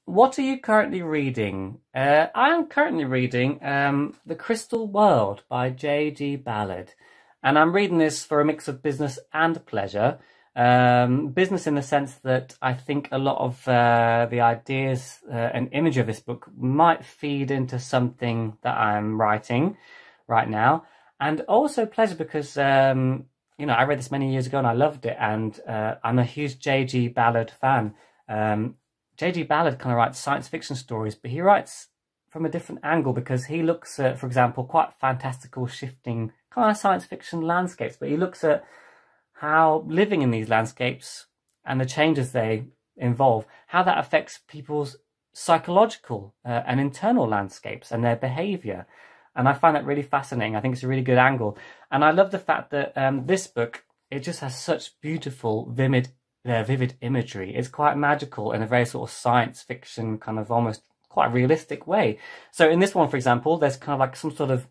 what are you currently reading? I am currently reading The Crystal World by J.G. Ballard. And I'm reading this for a mix of business and pleasure. Business in the sense that I think a lot of the ideas and image of this book might feed into something that I'm writing right now. And also pleasure because, I read this many years ago and I loved it. And I'm a huge J.G. Ballard fan. J.G. Ballard kind of writes science fiction stories, but he writes from a different angle because he looks at, for example, quite fantastical, shifting kind of science fiction landscapes, but he looks at how living in these landscapes and the changes they involve, how that affects people's psychological and internal landscapes and their behavior. And I find that really fascinating. I think it's a really good angle. And I love the fact that this book, it just has such beautiful, vivid imagery. It's quite magical in a very sort of science fiction, kind of almost quite realistic way. So in this one, for example, there's kind of like some sort of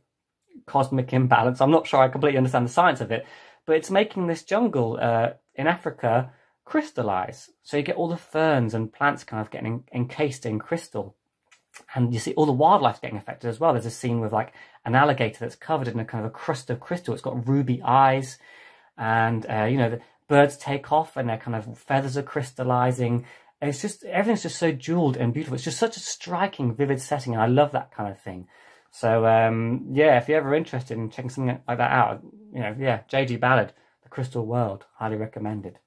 cosmic imbalance. I'm not sure I completely understand the science of it, but it's making this jungle in Africa crystallize. So you get all the ferns and plants kind of getting encased in crystal. And you see all the wildlife getting affected as well. There's a scene with like an alligator that's covered in a kind of a crust of crystal. It's got ruby eyes, and the birds take off and their kind of feathers are crystallizing. It's just, everything's just so jeweled and beautiful. It's just such a striking, vivid setting, and I love that kind of thing. So if you're ever interested in checking something like that out, J.G. Ballard, The Crystal World, highly recommended.